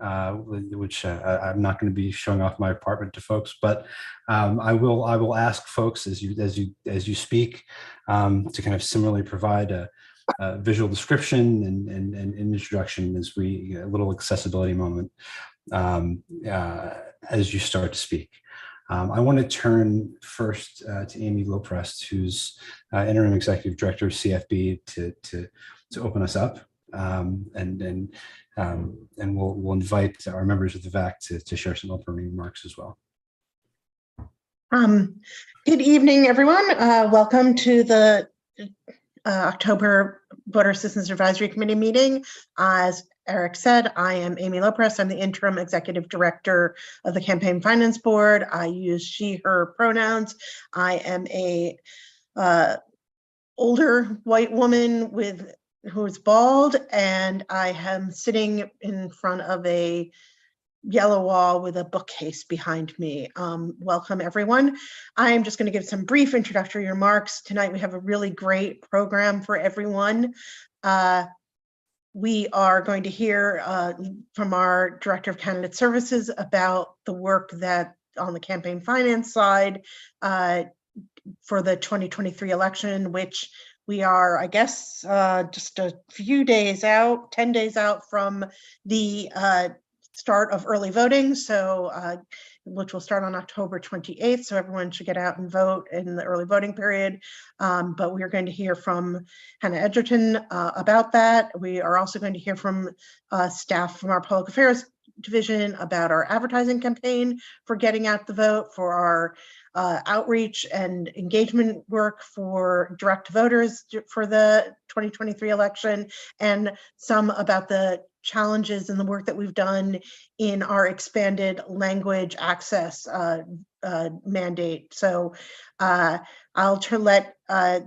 which I'm not going to be showing off my apartment to folks, but I will ask folks as you speak to kind of similarly provide a visual description and an introduction as a little accessibility moment as you start to speak. I want to turn first to Amy Loprest, who's Interim Executive Director of CFB, to open us up, and we'll invite our members of the VAC to share some opening remarks as well. Good evening, everyone. Welcome to the October Voter Assistance Advisory Committee meeting. As Eric said, I am Amy Loprest. I'm the Interim Executive Director of the Campaign Finance Board. I use she, her pronouns. I am a older white woman who is bald, and I am sitting in front of a yellow wall with a bookcase behind me. Welcome, everyone. I am just going to give some brief introductory remarks. Tonight, we have a really great program for everyone. We are going to hear from our Director of Candidate Services about the work that on the campaign finance side for the 2023 election, which we are, I guess, just a few days out, 10 days out from the start of early voting, which will start on October 28th. So everyone should get out and vote in the early voting period. But we are going to hear from Hannah Edgerton about that. We are also going to hear from staff from our Public Affairs Division about our advertising campaign for getting out the vote, for our outreach and engagement work for direct voters for the 2023 election, and some about the challenges and the work that we've done in our expanded language access mandate. So I'll let I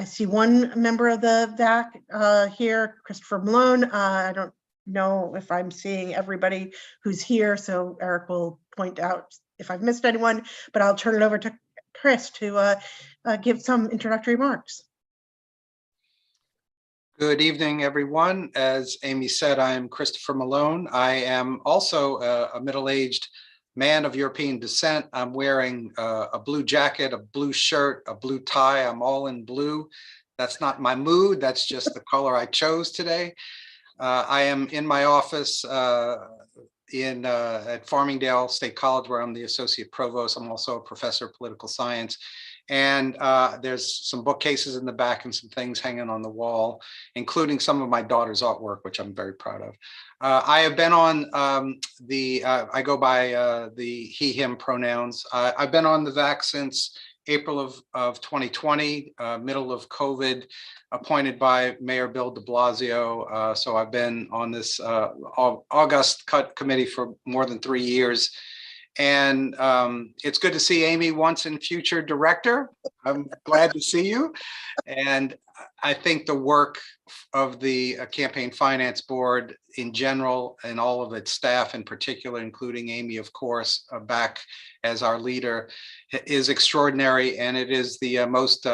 see one member of the VAC here, Christopher Malone. I don't know if I'm seeing everybody who's here, so Eric will point out if I've missed anyone, but I'll turn it over to Chris to give some introductory remarks. Good evening, everyone. As Amy said, I'm Christopher Malone. I am also a middle-aged man of European descent. I'm wearing a blue jacket, a blue shirt, a blue tie. I'm all in blue. That's not my mood. That's just the color I chose today. I am in my office at Farmingdale State College, where I'm the associate provost. I'm also a professor of political science. And there's some bookcases in the back and some things hanging on the wall, including some of my daughter's artwork, which I'm very proud of. I have been on I go by the he, him pronouns. I've been on the VAC since April of 2020, middle of COVID, appointed by Mayor Bill de Blasio. So I've been on this August cut committee for more than 3 years. And it's good to see Amy once and future director. I'm glad to see you. And I think the work of the Campaign Finance Board in general and all of its staff in particular, including Amy, of course, back as our leader, is extraordinary. And it is the most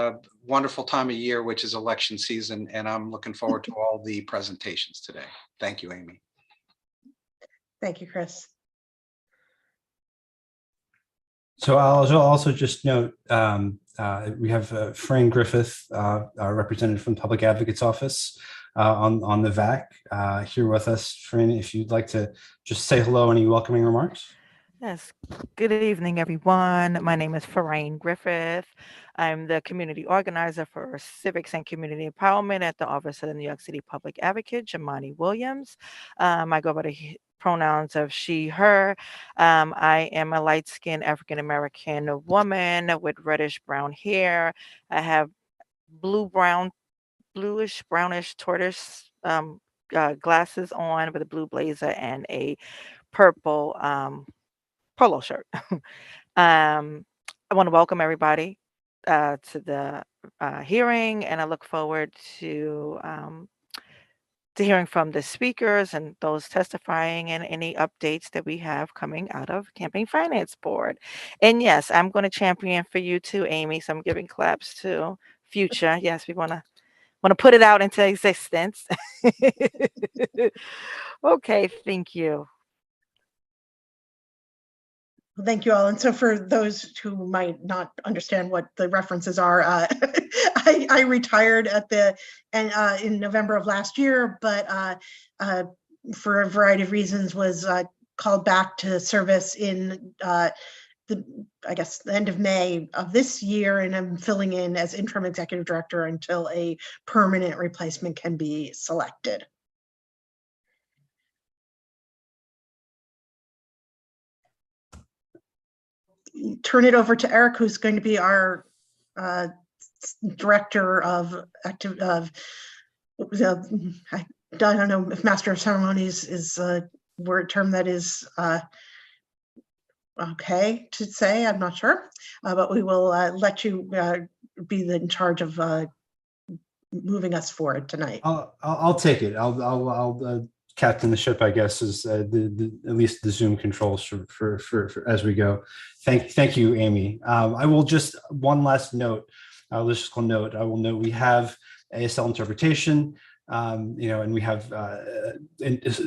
wonderful time of year, which is election season. And I'm looking forward to all the presentations today. Thank you, Amy. Thank you, Chris. So I'll also just note we have Fran Griffith, our representative from the Public Advocate's Office on the VAC here with us. Fran, if you'd like to just say hello, any welcoming remarks? Yes, good evening, everyone. My name is Fran Griffith. I'm the community organizer for civics and community empowerment at the Office of the New York City Public Advocate, Jamani Williams. I go by the pronouns of she, her. I am a light-skinned African-American woman with reddish brown hair. I have bluish, brownish, tortoise glasses on with a blue blazer and a purple polo shirt. I want to welcome everybody to the hearing, and I look forward to hearing from the speakers and those testifying and any updates that we have coming out of Campaign Finance Board. And yes, I'm going to champion for you too, Amy. So I'm giving claps to future. Yes, we want to put it out into existence. Okay, thank you. Thank you all. And so for those who might not understand what the references are, I retired in November of last year, but for a variety of reasons was called back to service in I guess the end of May of this year, and I'm filling in as interim executive director until a permanent replacement can be selected. Turn it over to Eric, who's going to be our director of I don't know if Master of Ceremonies is a word term that is okay to say. I'm not sure, but we will let you be in charge of moving us forward tonight. I'll take it. I'll captain the ship, I guess, is at least the Zoom controls for as we go. Thank you, Amy. I will just one last note, logistical note. I will note we have ASL interpretation, and we have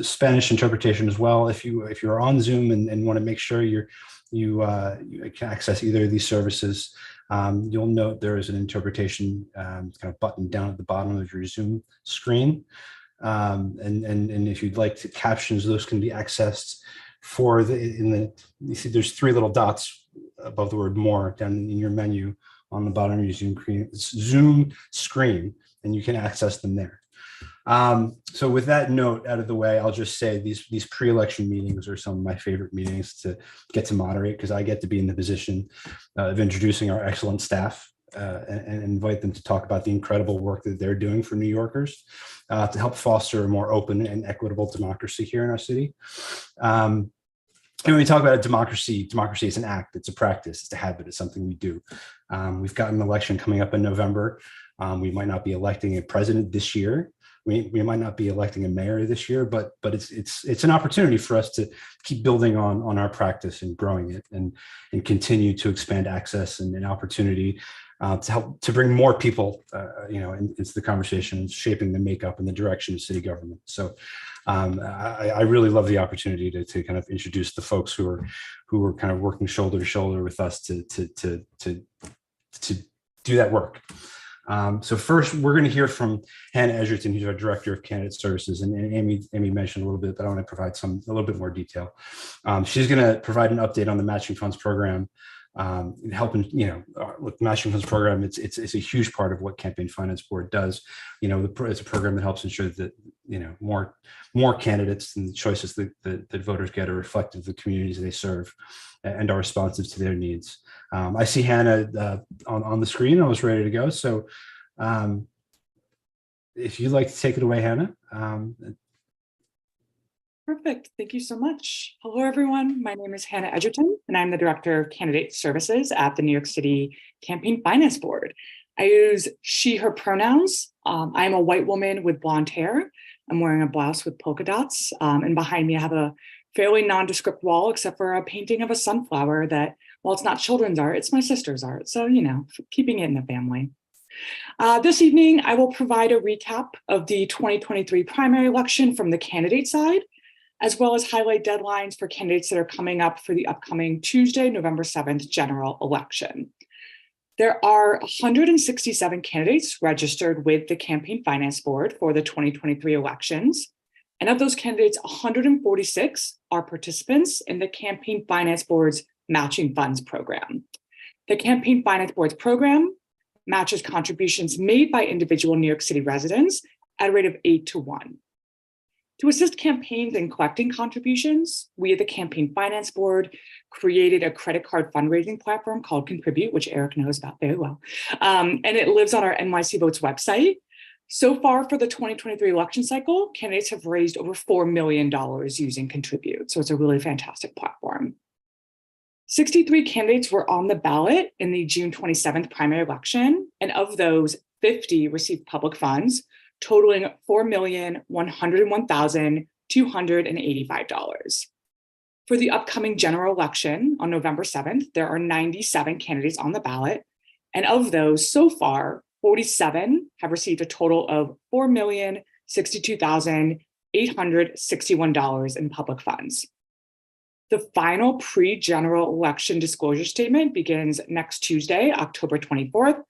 Spanish interpretation as well. If you're on Zoom and want to make sure you can access either of these services, you'll note there is an interpretation kind of button down at the bottom of your Zoom screen. And if you'd like to captions, those can be accessed you see there's three little dots above the word more down in your menu on the bottom of your Zoom screen, and you can access them there. So with that note out of the way, I'll just say these pre-election meetings are some of my favorite meetings to get to moderate, because I get to be in the position of introducing our excellent staff and invite them to talk about the incredible work that they're doing for New Yorkers to help foster a more open and equitable democracy here in our city. And when we talk about democracy is an act, it's a practice, it's a habit, it's something we do. We've got an election coming up in November. We might not be electing a president this year. We might not be electing a mayor this year, but it's an opportunity for us to keep building on our practice and growing it and continue to expand access and an opportunity to help to bring more people into the conversation, shaping the makeup and the direction of city government. So I really love the opportunity to kind of introduce the folks who are kind of working shoulder to shoulder with us to do that work. So first, we're going to hear from Hannah Edgerton, who's our Director of Candidate Services, and Amy mentioned a little bit, but I want to provide a little bit more detail. She's going to provide an update on the Matching Funds Program, helping, with Matching Funds Program, it's a huge part of what Campaign Finance Board does. It's a program that helps ensure that more candidates and the choices that voters get are reflective of the communities they serve and are responsive to their needs. I see Hannah on the screen. I was ready to go. So if you'd like to take it away, Hannah. Perfect. Thank you so much. Hello, everyone. My name is Hannah Edgerton, and I'm the Director of Candidate Services at the New York City Campaign Finance Board. I use she, her pronouns. I'm a white woman with blonde hair. I'm wearing a blouse with polka dots. And behind me, I have a fairly nondescript wall, except for a painting of a sunflower that, while it's not children's art, it's my sister's art. So, keeping it in the family. This evening, I will provide a recap of the 2023 primary election from the candidate side, as well as highlight deadlines for candidates that are coming up for the upcoming Tuesday, November 7th general election. There are 167 candidates registered with the Campaign Finance Board for the 2023 elections. And of those candidates, 146 are participants in the Campaign Finance Board's Matching Funds Program. The Campaign Finance Board's program matches contributions made by individual New York City residents at a rate of 8-to-1. To assist campaigns in collecting contributions, we at the Campaign Finance Board created a credit card fundraising platform called Contribute, which Eric knows about very well. And it lives on our NYC Votes website. So far for the 2023 election cycle, candidates have raised over $4 million using Contribute. So it's a really fantastic platform. 63 candidates were on the ballot in the June 27th primary election. And of those, 50 received public funds, totaling $4,101,285. For the upcoming general election on November 7th, there are 97 candidates on the ballot. And of those, so far, 47 have received a total of $4,062,861 in public funds. The final pre-general election disclosure statement begins next Tuesday, October 24th,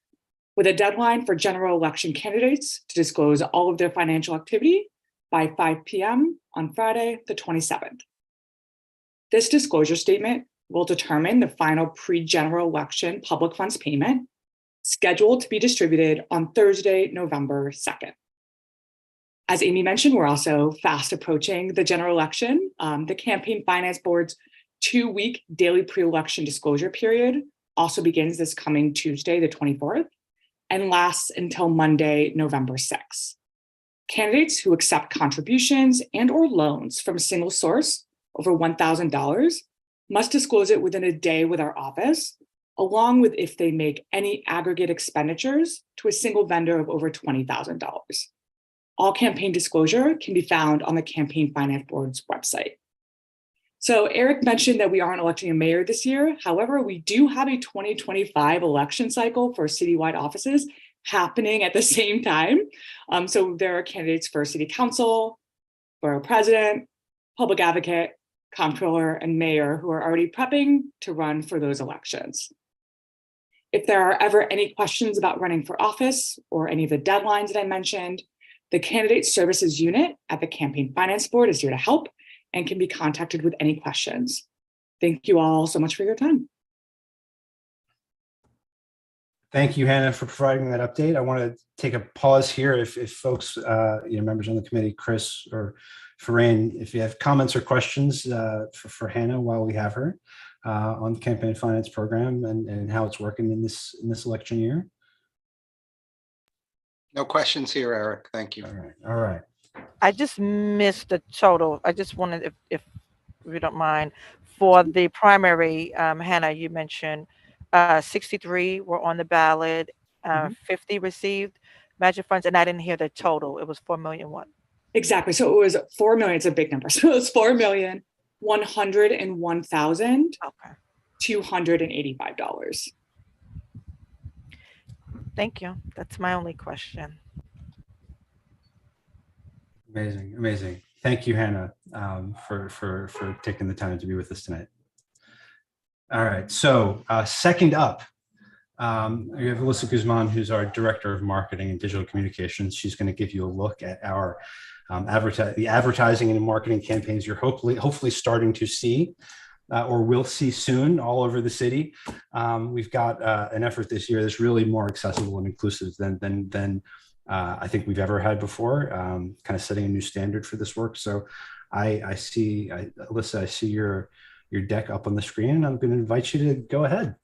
with a deadline for general election candidates to disclose all of their financial activity by 5 p.m. on Friday, the 27th. This disclosure statement will determine the final pre-general election public funds payment scheduled to be distributed on Thursday, November 2nd. As Amy mentioned, we're also fast approaching the general election. The Campaign Finance Board's 2-week daily pre-election disclosure period also begins this coming Tuesday, the 24th, and lasts until Monday, November 6th. Candidates who accept contributions and or loans from a single source over $1,000 must disclose it within a day with our office, along with if they make any aggregate expenditures to a single vendor of over $20,000. All campaign disclosure can be found on the Campaign Finance Board's website. So Eric mentioned that we aren't electing a mayor this year. However, we do have a 2025 election cycle for citywide offices happening at the same time. So there are candidates for city council, borough president, public advocate, comptroller, and mayor who are already prepping to run for those elections. If there are ever any questions about running for office or any of the deadlines that I mentioned, the Candidate Services Unit at the Campaign Finance Board is here to help and can be contacted with any questions. Thank you all so much for your time. Thank you, Hannah, for providing that update. I want to take a pause here. If folks, members on the committee, Chris or Farine, if you have comments or questions for Hannah while we have her on the campaign finance program and how it's working in this election year. No questions here, Eric. Thank you. All right. I just missed the total. I just wanted, if you don't mind, for the primary, Hannah, you mentioned 63 were on the ballot, 50 received magic funds, and I didn't hear the total. It was 4 million what? Exactly. So it was 4 million. It's a big number. So it was $4,101,285. Thank you. That's my only question. Amazing. Thank you, Hannah, for taking the time to be with us tonight. All right. So second up, we have Alyssa Guzman, who's our Director of Marketing and Digital Communications. She's going to give you a look at our the advertising and marketing campaigns you're hopefully starting to see or will see soon all over the city. We've got an effort this year that's really more accessible and inclusive than I think we've ever had before, kind of setting a new standard for this work. So Alyssa, I see your deck up on the screen. I'm going to invite you to go ahead.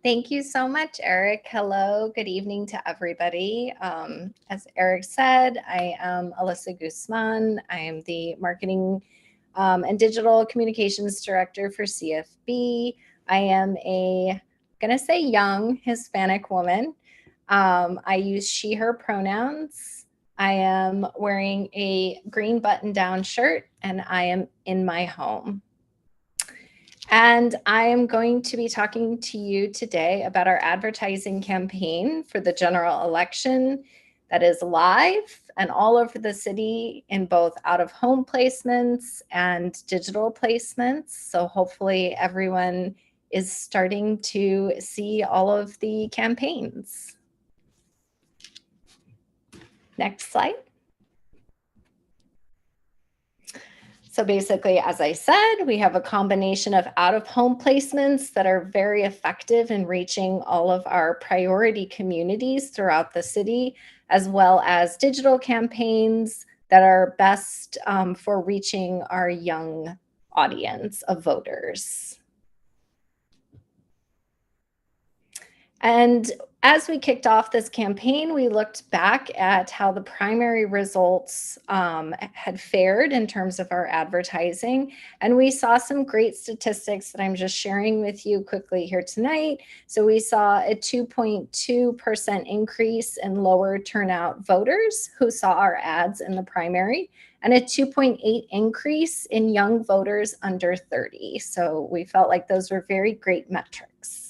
Thank you so much, Eric. Hello, good evening to everybody. As Eric said, I am Alyssa Guzman. I am the Marketing and Digital Communications Director for CFB. I am gonna say young Hispanic woman. I use she, her pronouns. I am wearing a green button-down shirt and I am in my home. And I am going to be talking to you today about our advertising campaign for the general election that is live and all over the city in both out-of-home placements and digital placements. So hopefully everyone is starting to see all of the campaigns. Next slide. So basically, as I said, we have a combination of out-of-home placements that are very effective in reaching all of our priority communities throughout the city, as well as digital campaigns that are best for reaching our young audience of voters. And as we kicked off this campaign, we looked back at how the primary results had fared in terms of our advertising. And we saw some great statistics that I'm just sharing with you quickly here tonight. So we saw a 2.2% increase in lower turnout voters who saw our ads in the primary, and a 2.8 increase in young voters under 30. So we felt like those were very great metrics.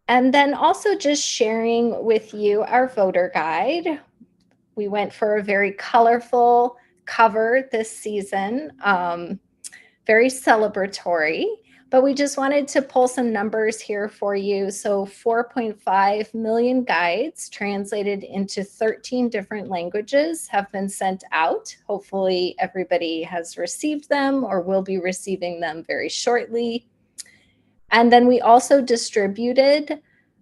And then also just sharing with you our voter guide. We went for a very colorful, cover this season. Very celebratory, but we just wanted to pull some numbers here for you. So 4.5 million guides translated into 13 different languages have been sent out. Hopefully everybody has received them or will be receiving them very shortly. And then we also distributed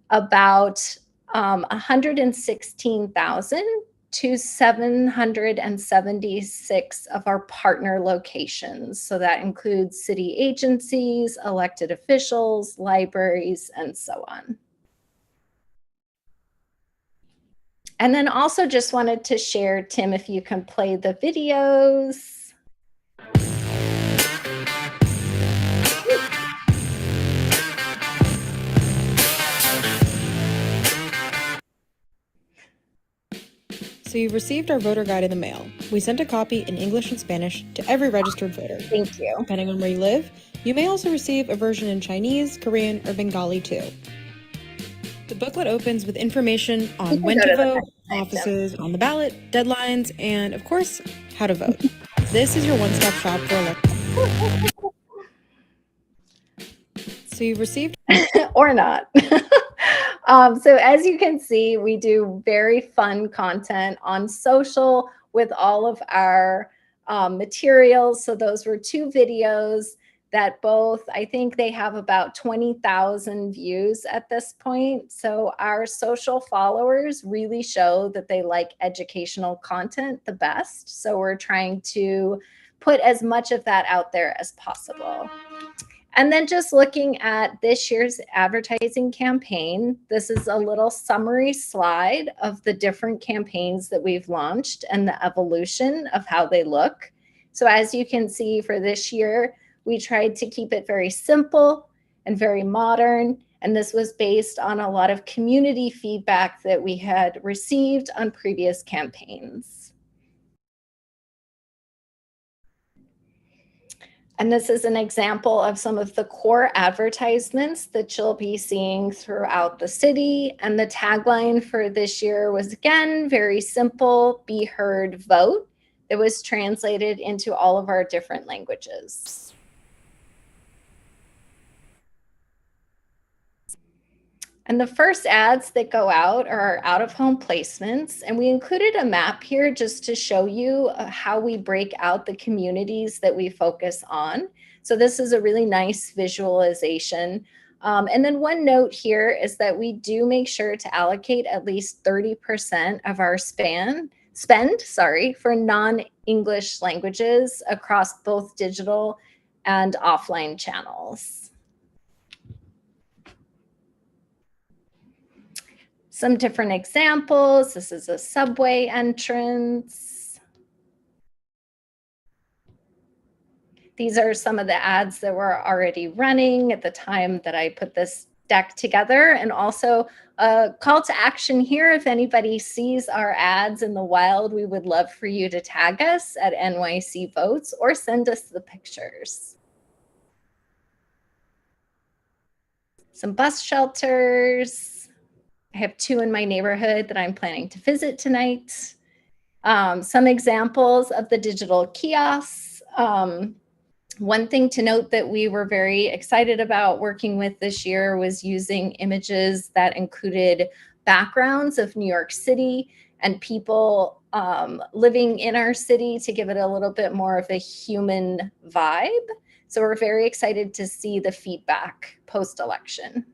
about 116,000 to 776 of our partner locations. So that includes city agencies, elected officials, libraries, and so on. And then also just wanted to share, Tim, if you can play the videos. So you've received our voter guide in the mail. We sent a copy in English and Spanish to every registered voter. Thank you. Depending on where you live, you may also receive a version in Chinese, Korean, or Bengali too. The booklet opens with information on when to vote, offices on the ballot, deadlines, and of course, how to vote. This is your one-stop shop for elections. So you've received or not. So as you can see, we do very fun content on social with all of our materials. So those were 2 videos that both, I think they have about 20,000 views at this point. So our social followers really show that they like educational content the best. So we're trying to put as much of that out there as possible. And then just looking at this year's advertising campaign, this is a little summary slide of the different campaigns that we've launched and the evolution of how they look. So as you can see for this year, we tried to keep it very simple and very modern. And this was based on a lot of community feedback that we had received on previous campaigns. And this is an example of some of the core advertisements that you'll be seeing throughout the city. And the tagline for this year was, again, very simple: be heard, vote. It was translated into all of our different languages. And the first ads that go out are our out-of-home placements. And we included a map here just to show you how we break out the communities that we focus on. So this is a really nice visualization. And then one note here is that we do make sure to allocate at least 30% of our spend for non-English languages across both digital and offline channels. Some different examples. This is a subway entrance. These are some of the ads that were already running at the time that I put this deck together, and also a call to action here. If anybody sees our ads in the wild, we would love for you to tag us at NYC Votes or send us the pictures. Some bus shelters. I have 2 in my neighborhood that I'm planning to visit tonight. Some examples of the digital kiosks. One thing to note that we were very excited about working with this year was using images that included backgrounds of New York City and people living in our city to give it a little bit more of a human vibe. So we're very excited to see the feedback post-election.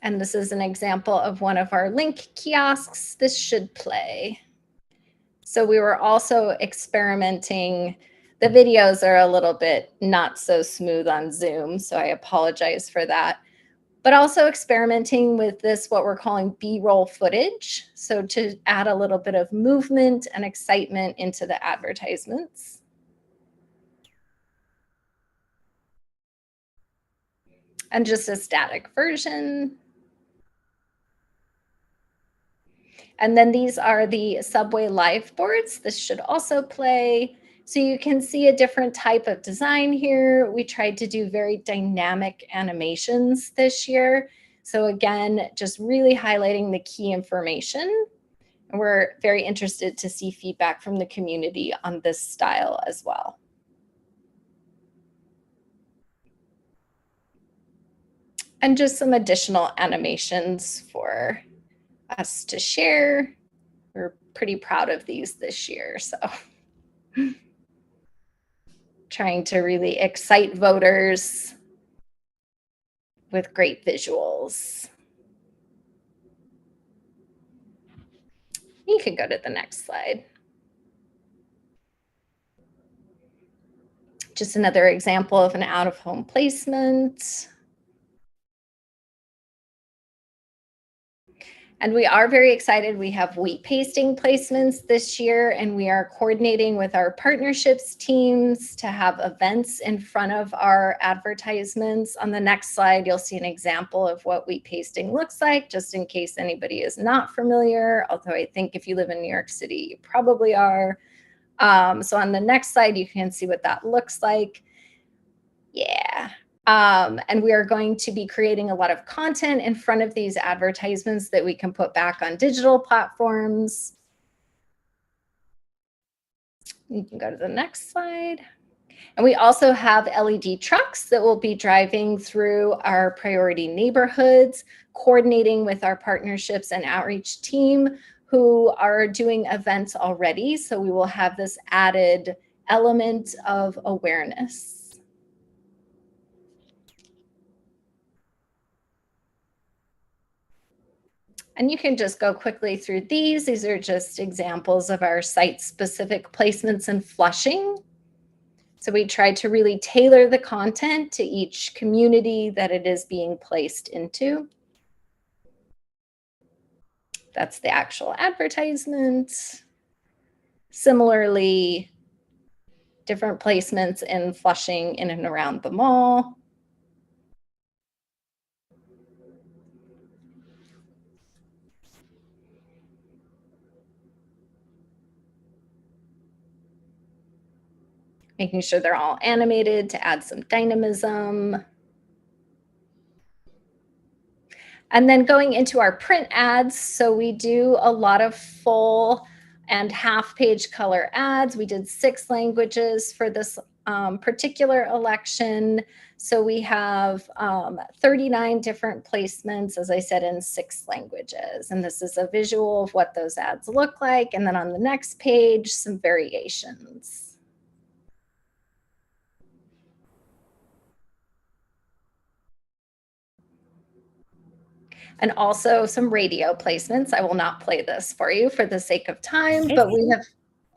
And this is an example of one of our link kiosks. This should play. So we were also experimenting. The videos are a little bit not so smooth on Zoom, so I apologize for that. But also experimenting with this, what we're calling B-roll footage. So to add a little bit of movement and excitement into the advertisements. And just a static version. And then these are the subway live boards. This should also play. So you can see a different type of design here. We tried to do very dynamic animations this year. So again, just really highlighting the key information And we're very interested to see feedback from the community on this style as well. And just some additional animations for us to share. We're pretty proud of these this year, so trying to really excite voters with great visuals. You can go to the next slide. Just another example of an out-of-home placement. And we are very excited. We have wheat pasting placements this year, and we are coordinating with our partnerships teams to have events in front of our advertisements. On the next slide, you'll see an example of what wheat pasting looks like, just in case anybody is not familiar, although I think if you live in New York City, you probably are. So on the next slide, you can see what that looks like. Yeah. And we are going to be creating a lot of content in front of these advertisements that we can put back on digital platforms. You can go to the next slide. And we also have LED trucks that will be driving through our priority neighborhoods, coordinating with our partnerships and outreach team who are doing events already. So we will have this added element of awareness. And you can just go quickly through these. These are just examples of our site-specific placements in Flushing. So we try to really tailor the content to each community that it is being placed into. That's the actual advertisement. Similarly, different placements in Flushing in and around the mall. Making sure they're all animated to add some dynamism. And then going into our print ads. So we do a lot of full and half-page color ads. We did 6 languages for this particular election. So we have 39 different placements, as I said, in 6 languages. And this is a visual of what those ads look like. And then on the next page, some variations. And also some radio placements. I will not play this for you for the sake of time, but we have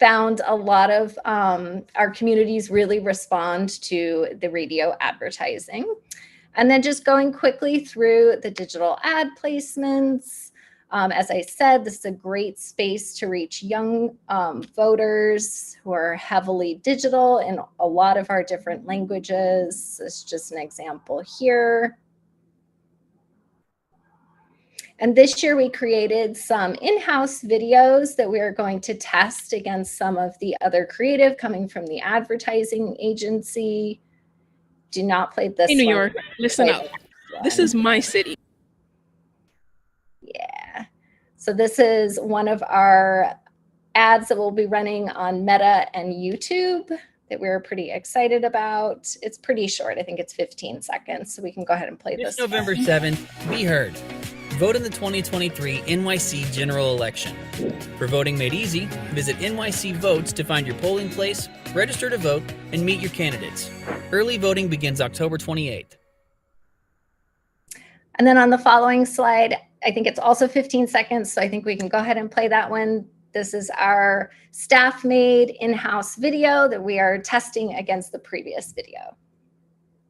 found a lot of our communities really respond to the radio advertising. And then just going quickly through the digital ad placements. As I said, this is a great space to reach young voters who are heavily digital in a lot of our different languages. This is just an example here. And this year we created some in-house videos that we are going to test against some of the other creative coming from the advertising agency. Do not play this Hey, New one. York, listen up. This is my city. Yeah. So this is one of our ads that we'll be running on Meta and YouTube that we're pretty excited about. It's pretty short. I think it's 15 seconds. So we can go ahead and play this. November 7th, be heard. Vote in the 2023 NYC general election. For voting made easy, visit NYC Votes to find your polling place, register to vote, and meet your candidates. Early voting begins October 28th. And then on the following slide, I think it's also 15 seconds, so I think we can go ahead and play that one. This is our staff-made in-house video that we are testing against the previous video.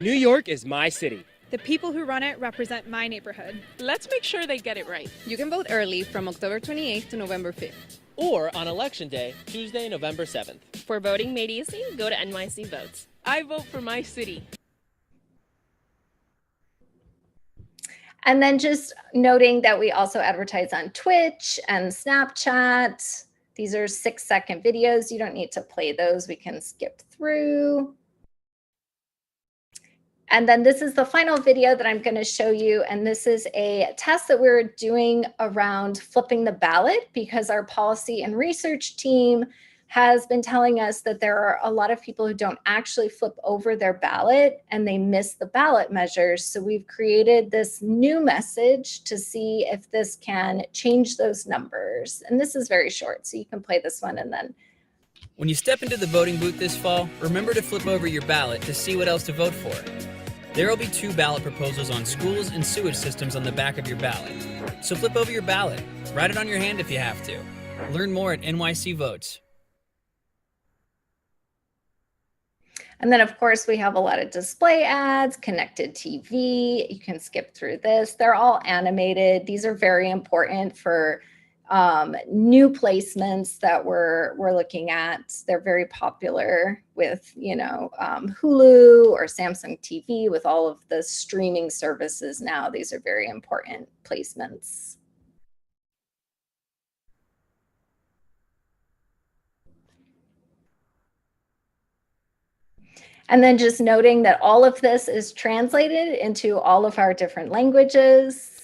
New York is my city. The people who run it represent my neighborhood. Let's make sure they get it right. You can vote early from October 28th to November 5th. Or on Election Day, Tuesday, November 7th. For voting made easy, go to NYC Votes. I vote for my city. And then just noting that we also advertise on Twitch and Snapchat. These are 6-second videos. You don't need to play those. We can skip through. And then this is the final video that I'm going to show you. And this is a test that we're doing around flipping the ballot, because our policy and research team has been telling us that there are a lot of people who don't actually flip over their ballot and they miss the ballot measures. So we've created this new message to see if this can change those numbers. And this is very short, so you can play this one and then. When you step into the voting booth this fall, remember to flip over your ballot to see what else to vote for. There will be 2 ballot proposals on schools and sewage systems on the back of your ballot. So flip over your ballot. Write it on your hand if you have to. Learn more at NYC Votes. And then, of course, we have a lot of display ads, connected TV. You can skip through this. They're all animated. These are very important for new placements that we're looking at. They're very popular with, Hulu or Samsung TV with all of the streaming services now. These are very important placements. And then just noting that all of this is translated into all of our different languages.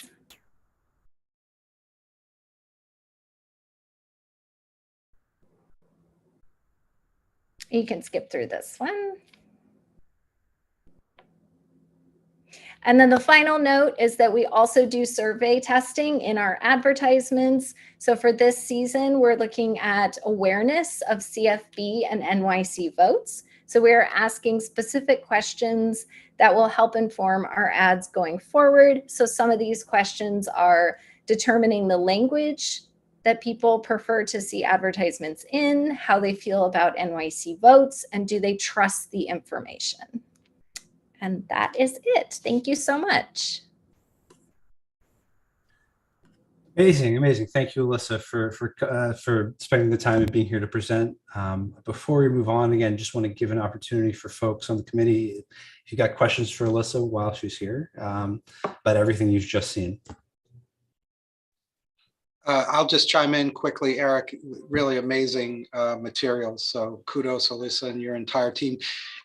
You can skip through this one. And then the final note is that we also do survey testing in our advertisements. So for this season, we're looking at awareness of CFB and NYC votes. So we're asking specific questions that will help inform our ads going forward. So some of these questions are determining the language that people prefer to see advertisements in, how they feel about NYC votes, and do they trust the information? And that is it. Thank you so much. Amazing, amazing. Thank you, Alyssa, for spending the time and being here to present. Before we move on, again, just want to give an opportunity for folks on the committee, if you got questions for Alyssa while she's here, about everything you've just seen. I'll just chime in quickly, Eric. Really amazing materials. So kudos, Alyssa, and your entire team.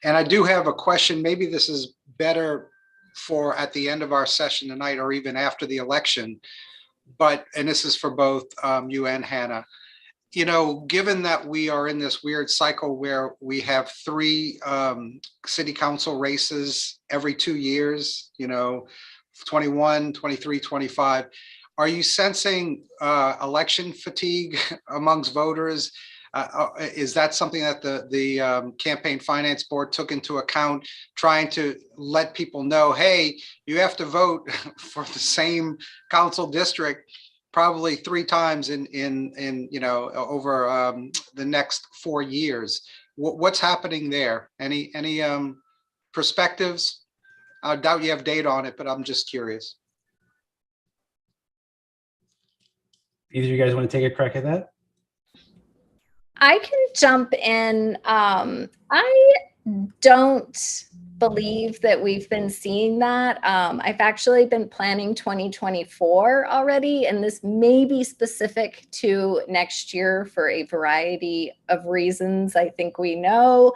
And I do have a question. Maybe this is better for at the end of our session tonight or even after the election. And this is for both you and Hannah. Given that we are in this weird cycle where we have 3 city council races every 2 years, 21, 23, 25, are you sensing election fatigue amongst voters? Is that something that the Campaign Finance Board took into account, trying to let people know, hey, you have to vote for the same council district probably 3 times in over the next 4 years? What's happening there? Any perspectives? I doubt you have data on it, but I'm just curious. Either of you guys want to take a crack at that? I can jump in. I don't believe that we've been seeing that. I've actually been planning 2024 already, and this may be specific to next year for a variety of reasons I think we know,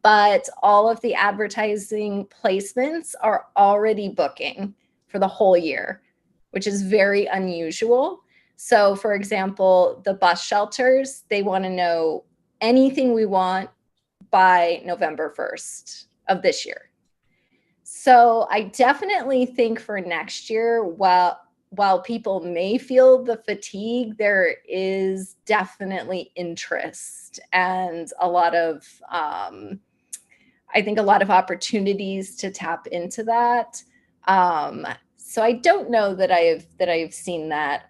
but all of the advertising placements are already booking for the whole year, which is very unusual. So for example, the bus shelters, they want to know anything we want by November 1st of this year. So I definitely think for next year, while people may feel the fatigue, there is definitely interest and a lot of, I think a lot of opportunities to tap into that. So I don't know that I've seen that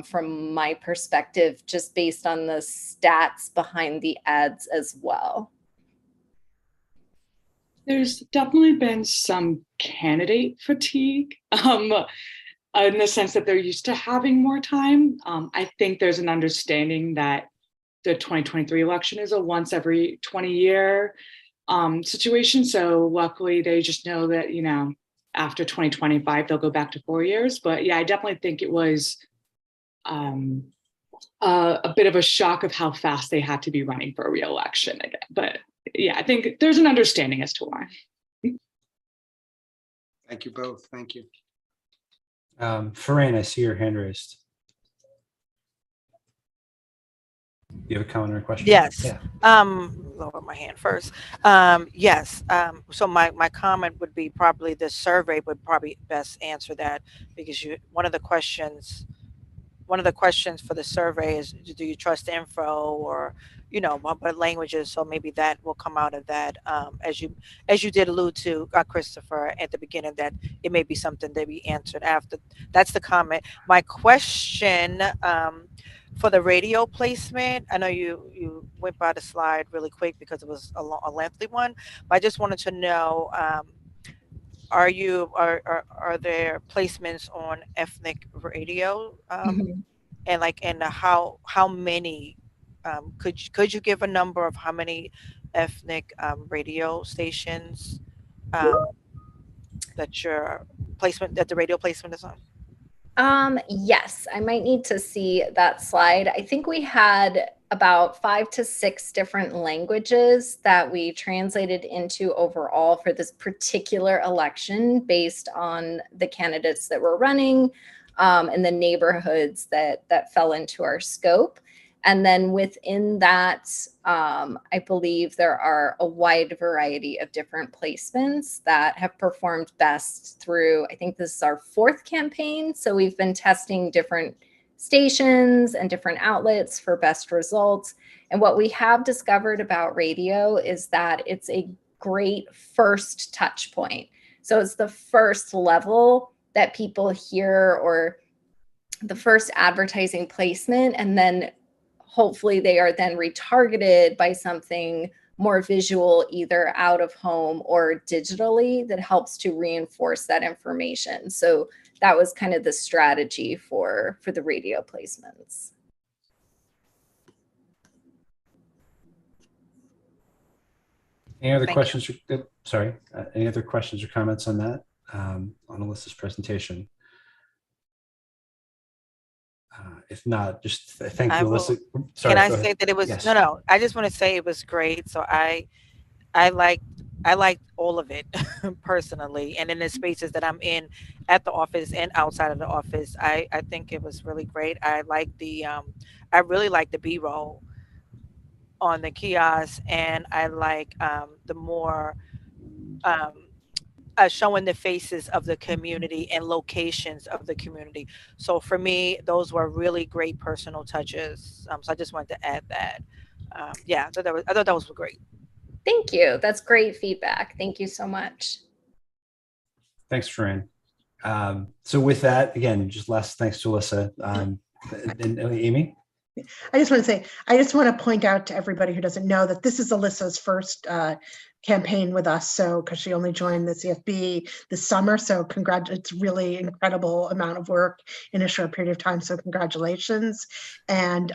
from my perspective, just based on the stats behind the ads as well. There's definitely been some candidate fatigue in the sense that they're used to having more time. I think there's an understanding that the 2023 election is a once every 20-year situation. So luckily they just know that, after 2025, they'll go back to 4 years. But yeah, I definitely think it was a bit of a shock of how fast they had to be running for a re-election again. But yeah, I think there's an understanding as to why. Thank you both. Thank you. Farine, I see your hand raised. You have a comment or a question? Yes. Yeah. Lower my hand first. Yes. So my comment would be probably the survey would probably best answer that, because one of the questions for the survey is, do you trust info, or what languages? So maybe that will come out of that, as you did allude to, Christopher, at the beginning, that it may be something that we answered after. That's the comment. My question, for the radio placement, I know you went by the slide really quick because it was a lengthy one, but I just wanted to know, are there placements on ethnic radio, Mhm. and how many, could you give a number of how many ethnic radio stations, um, that the radio placement is on? Yes, I might need to see that slide. I think we had about 5 to 6 different languages that we translated into overall for this particular election based on the candidates that were running, and the neighborhoods that fell into our scope. And then within that, I believe there are a wide variety of different placements that have performed best through, I think this is our 4th campaign. So we've been testing different stations and different outlets for best results. And what we have discovered about radio is that it's a great first touch point. So it's the first level that people hear, or the first advertising placement, and then hopefully they are then retargeted by something more visual, either out of home or digitally, that helps to reinforce that information. So that was kind of the strategy for the radio placements. Any other questions? Sorry, any other questions or comments on that, on Alyssa's presentation? If not, just thank you, Alyssa. Sorry, can I go say ahead. that it was, Yes. no, I just want to say it was great. So I liked all of it personally, and in the spaces that I'm in at the office and outside of the office, I think it was really great. I really like the B-roll on the kiosk, and I like the more showing the faces of the community and locations of the community. So for me, those were really great personal touches. So I just wanted to add that. Yeah, I thought that was great. Thank you. That's great feedback. Thank you so much. Thanks, Farine. So with that, again, just last thanks to Alyssa, and Amy. I just want to point out to everybody who doesn't know that this is Alyssa's first campaign with us. So, because she only joined the CFB this summer. So it's really incredible amount of work in a short period of time. So congratulations. And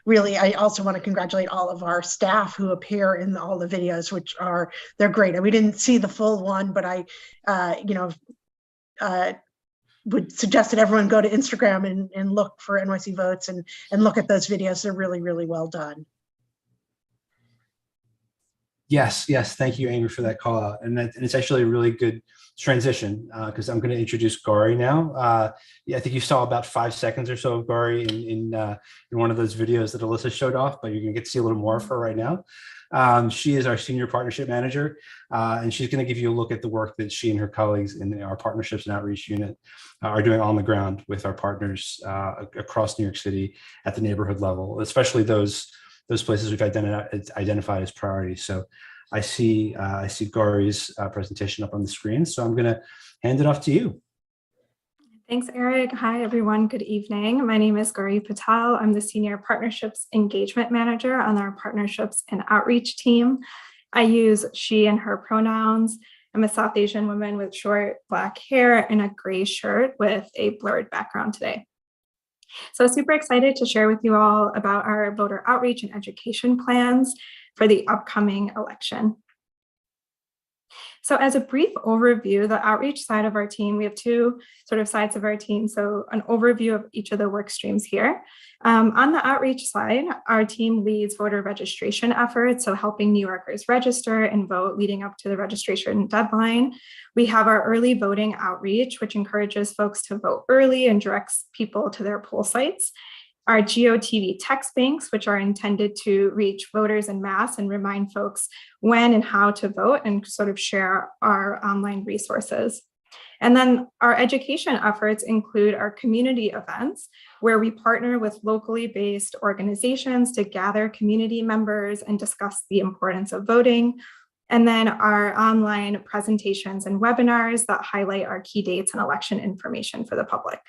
really, I also want to congratulate all of our staff who appear in all the videos, they're great. And we didn't see the full one, but I, would suggest that everyone go to Instagram and look for NYC Votes and look at those videos. They're really, really well done. Yes, thank you, Amy, for that call out. And it's actually a really good transition, because I'm going to introduce Gauri now. Yeah, I think you saw about 5 seconds or so of Gauri in one of those videos that Alyssa showed off, but you're going to get to see a little more of her right now. She is our senior partnership manager, and she's going to give you a look at the work that she and her colleagues in our partnerships and outreach unit are doing on the ground with our partners across New York City at the neighborhood level, especially those places we've identified as priorities. So I see Gauri's presentation up on the screen, so I'm going to hand it off to you. Thanks, Eric. Hi, everyone. Good evening. My name is Gauri Patel. I'm the Senior Partnerships Engagement Manager on our Partnerships and Outreach team. I use she and her pronouns. I'm a South Asian woman with short black hair and a gray shirt with a blurred background today. So super excited to share with you all about our voter outreach and education plans for the upcoming election. So as a brief overview, the outreach side of our team, we have two sort of sides of our team. So an overview of each of the work streams here. On the outreach side, our team leads voter registration efforts, so helping New Yorkers register and vote leading up to the registration deadline. We have our early voting outreach, which encourages folks to vote early and directs people to their poll sites. Our GeoTV text banks, which are intended to reach voters en masse and remind folks when and how to vote and sort of share our online resources. And then our education efforts include our community events, where we partner with locally based organizations to gather community members and discuss the importance of voting. And then our online presentations and webinars that highlight our key dates and election information for the public.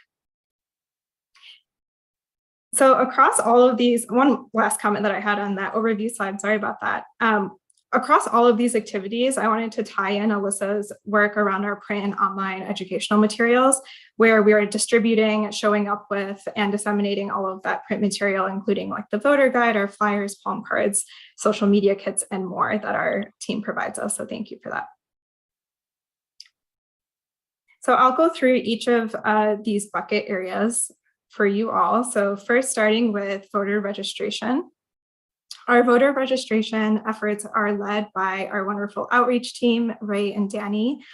So across all of these, one last comment that I had on that overview slide, sorry about that. Across all of these activities, I wanted to tie in Alyssa's work around our print and online educational materials, where we are distributing, showing up with, and disseminating all of that print material, including like the voter guide, our flyers, palm cards, social media kits, and more that our team provides us. So thank you for that. So I'll go through each of these bucket areas for you all. So first, starting with voter registration. Our voter registration efforts are led by our wonderful outreach team, Ray and Danny,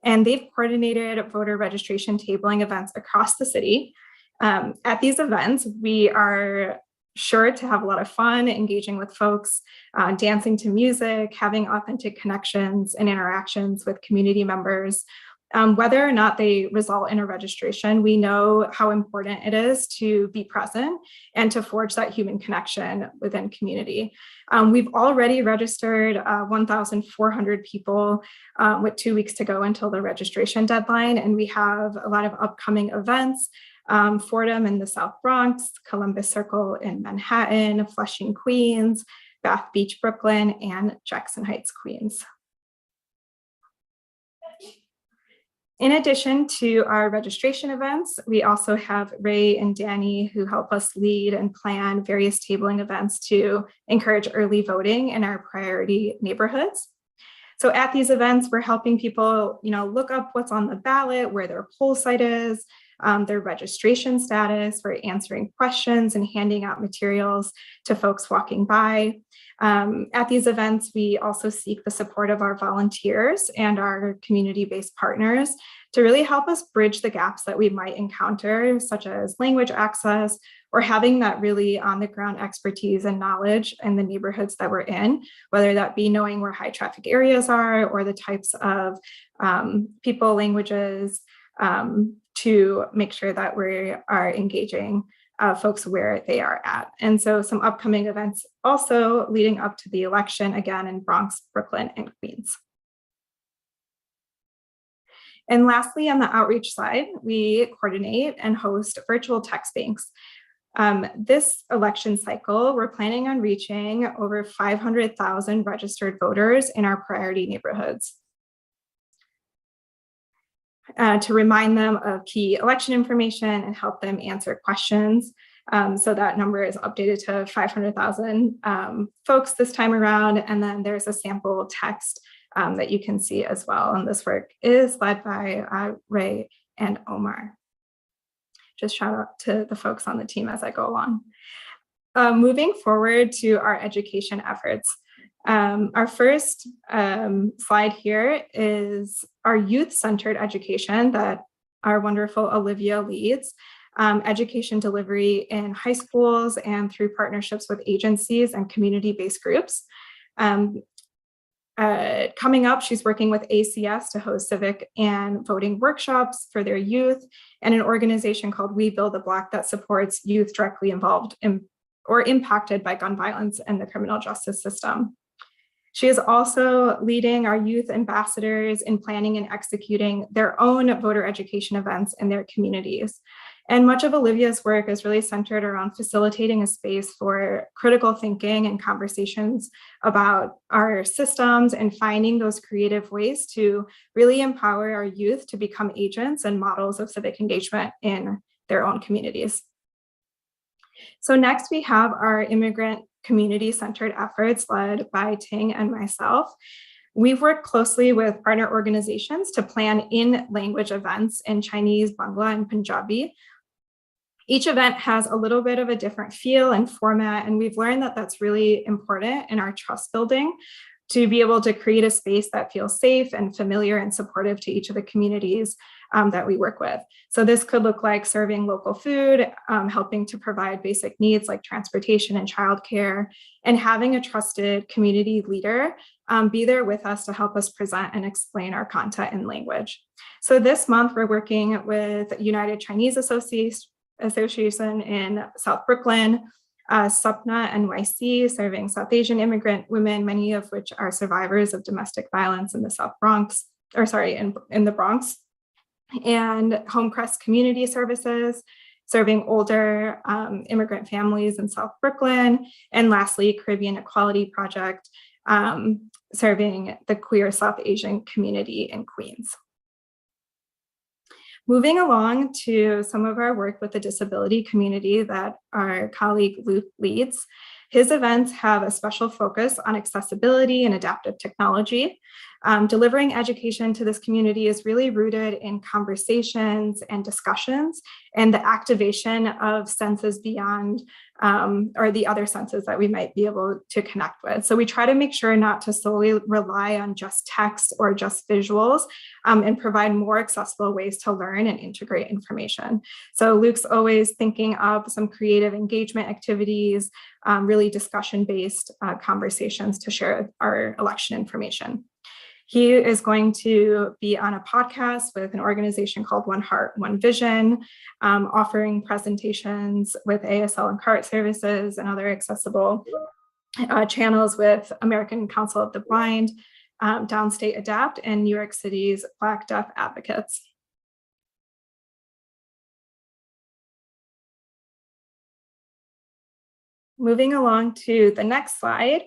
and they've coordinated voter registration tabling events across the city. At these events, we are sure to have a lot of fun engaging with folks, dancing to music, having authentic connections and interactions with community members. Whether or not they result in a registration, we know how important it is to be present and to forge that human connection within community. We've already registered 1,400 people with 2 weeks to go until the registration deadline, and we have a lot of upcoming events. Fordham in the South Bronx, Columbus Circle in Manhattan, Flushing, Queens, Bath Beach, Brooklyn, and Jackson Heights, Queens. In addition to our registration events, we also have Ray and Danny who help us lead and plan various tabling events to encourage early voting in our priority neighborhoods. So at these events, we're helping people, look up what's on the ballot, where their poll site is, their registration status, for answering questions and handing out materials to folks walking by. At these events, we also seek the support of our volunteers and our community-based partners to really help us bridge the gaps that we might encounter, such as language access or having that really on-the-ground expertise and knowledge in the neighborhoods that we're in, whether that be knowing where high traffic areas are or the types of people, languages, to make sure that we are engaging folks where they are at. And so some upcoming events also leading up to the election, again in Bronx, Brooklyn, and Queens. And lastly, on the outreach side, we coordinate and host virtual text banks. This election cycle, we're planning on reaching over 500,000 registered voters in our priority neighborhoods. To remind them of key election information and help them answer questions. So that number is updated to 500,000 folks this time around. And then there's a sample text that you can see as well. And this work is led by Ray and Omar. Just shout out to the folks on the team as I go along. Moving forward to our education efforts. Our first slide here is our youth-centered education that our wonderful Olivia leads, education delivery in high schools and through partnerships with agencies and community-based groups. Coming up, she's working with ACS to host civic and voting workshops for their youth and an organization called We Build the Block that supports youth directly involved in or impacted by gun violence and the criminal justice system. She is also leading our youth ambassadors in planning and executing their own voter education events in their communities. And much of Olivia's work is really centered around facilitating a space for critical thinking and conversations about our systems and finding those creative ways to really empower our youth to become agents and models of civic engagement in their own communities. So next we have our immigrant community-centered efforts led by Ting and myself. We've worked closely with partner organizations to plan in-language events in Chinese, Bangla, and Punjabi. Each event has a little bit of a different feel and format, and we've learned that that's really important in our trust building to be able to create a space that feels safe and familiar and supportive to each of the communities that we work with. So this could look like serving local food, helping to provide basic needs like transportation and childcare, and having a trusted community leader be there with us to help us present and explain our content in language. So this month, we're working with United Chinese Association in South Brooklyn, SUPNA NYC, serving South Asian immigrant women, many of which are survivors of domestic violence in the South Bronx, or sorry, in the Bronx, and Homecrest Community Services, serving older immigrant families in South Brooklyn, and lastly, Caribbean Equality Project, serving the queer South Asian community in Queens. Moving along to some of our work with the disability community that our colleague Luke leads, his events have a special focus on accessibility and adaptive technology. Delivering education to this community is really rooted in conversations and discussions and the activation of senses beyond or the other senses that we might be able to connect with. So we try to make sure not to solely rely on just text or just visuals and provide more accessible ways to learn and integrate information. So Luke's always thinking of some creative engagement activities, really discussion-based conversations to share our election information. He is going to be on a podcast with an organization called One Heart, One Vision, offering presentations with ASL and CART services and other accessible channels with American Council of the Blind, Downstate Adapt, and New York City's Black Deaf Advocates. Moving along to the next slide.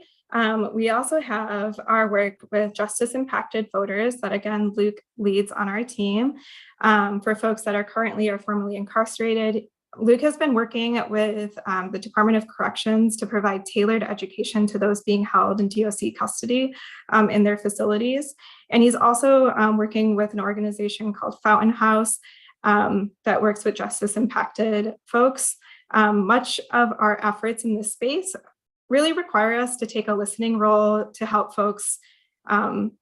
We also have our work with justice impacted voters that again, Luke leads on our team. For folks that are currently or formerly incarcerated, Luke has been working with the Department of Corrections to provide tailored education to those being held in DOC custody in their facilities. And he's also working with an organization called Fountain House that works with justice impacted folks. Much of our efforts in this space really require us to take a listening role to help folks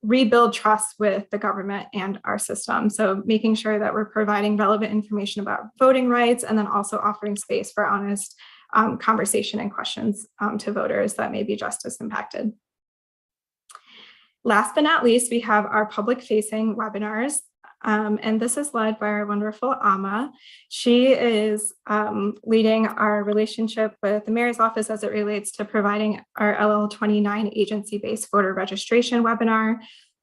rebuild trust with the government and our system. So making sure that we're providing relevant information about voting rights and then also offering space for honest conversation and questions to voters that may be justice impacted. Last but not least, we have our public facing webinars. And this is led by our wonderful Amma. She is leading our relationship with the mayor's office as it relates to providing our LL29 agency-based voter registration webinar,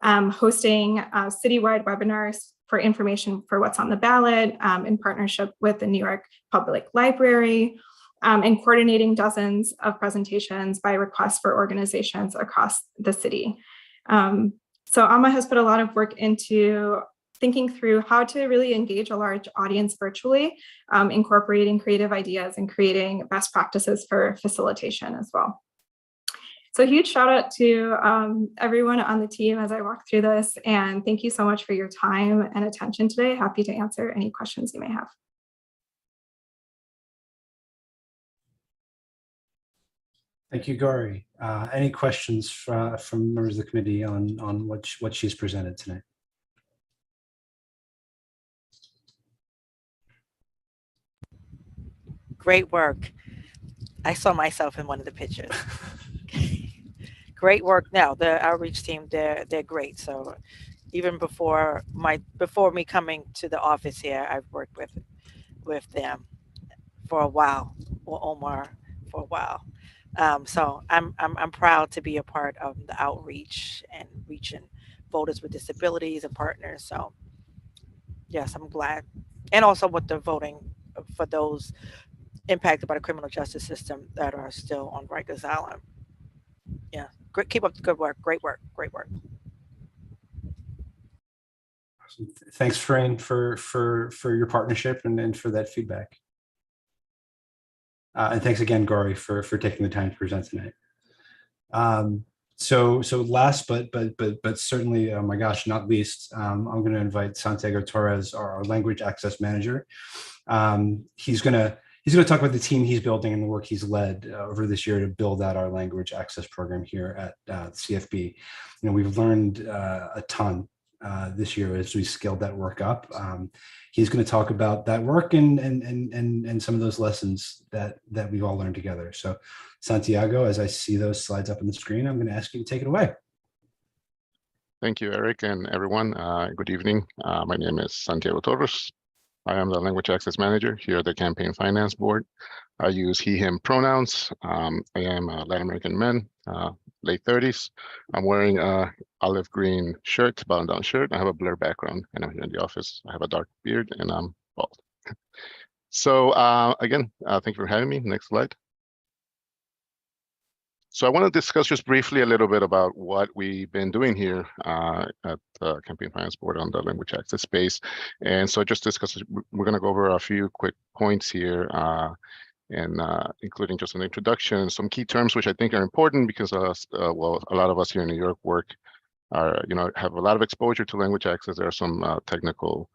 hosting citywide webinars for information for what's on the ballot in partnership with the New York Public Library, and coordinating dozens of presentations by request for organizations across the city. So Amma has put a lot of work into thinking through how to really engage a large audience virtually, incorporating creative ideas and creating best practices for facilitation as well. So a huge shout out to everyone on the team as I walk through this, and thank you so much for your time and attention today. Happy to answer any questions you may have. Thank you, Gauri. Any questions from members of the committee on what she's presented tonight? Great work. I saw myself in one of the pictures. Great work. Now the outreach team, they're great. So even before me coming to the office here, I've worked with them for a while, or Omar for a while. So I'm proud to be a part of the outreach and reaching voters with disabilities and partners. So yes, I'm glad. And also with the voting for those impacted by the criminal justice system that are still on Rikers Island. Yeah, great. Keep up the good work. Great work. Great work. Thanks, Fran, for your partnership and for that feedback. And thanks again, Gauri, for taking the time to present tonight. So last but certainly, oh my gosh, not least, I'm going to invite Santiago Torres, our language access manager. He's going to talk about the team he's building and the work he's led over this year to build out our language access program here at CFB. We've learned a ton this year as we scaled that work up. He's going to talk about that work and some of those lessons that we've all learned together. So Santiago, as I see those slides up on the screen, I'm going to ask you to take it away. Thank you, Eric, and everyone. Good evening. My name is Santiago Torres. I am the Language Access Manager here at the Campaign Finance Board. I use he, him pronouns. I am a Latin American man, late 30s. I'm wearing a olive green shirt, button-down shirt. I have a blur background, and I'm here in the office. I have a dark beard, and I'm bald. So again, thank you for having me. Next slide. So I want to discuss just briefly a little bit about what we've been doing here at the Campaign Finance Board on the language access space. And so just discuss, we're going to go over a few quick points here, and including just an introduction, some key terms which I think are important because well, a lot of us here in New York have a lot of exposure to language access. There are some technical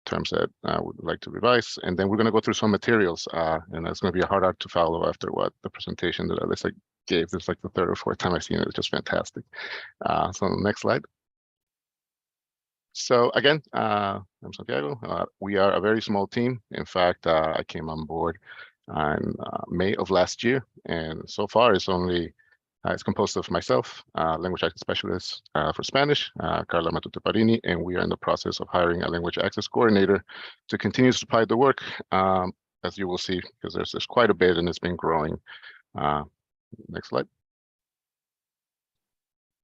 terms that I would like to revise, and then we're going to go through some materials, and that's going to be a hard act to follow after what the presentation that Alyssa gave. This is like the third or fourth time I've seen it. It's just fantastic. So next slide. So again, I'm Santiago. We are a very small team. In fact, I came on board in May of last year, and so far it's composed of myself, language access specialist for Spanish, Carla Matute-Parini, and we are in the process of hiring a language access coordinator to continue to supply the work, as you will see, because there's quite a bit and it's been growing. Next slide.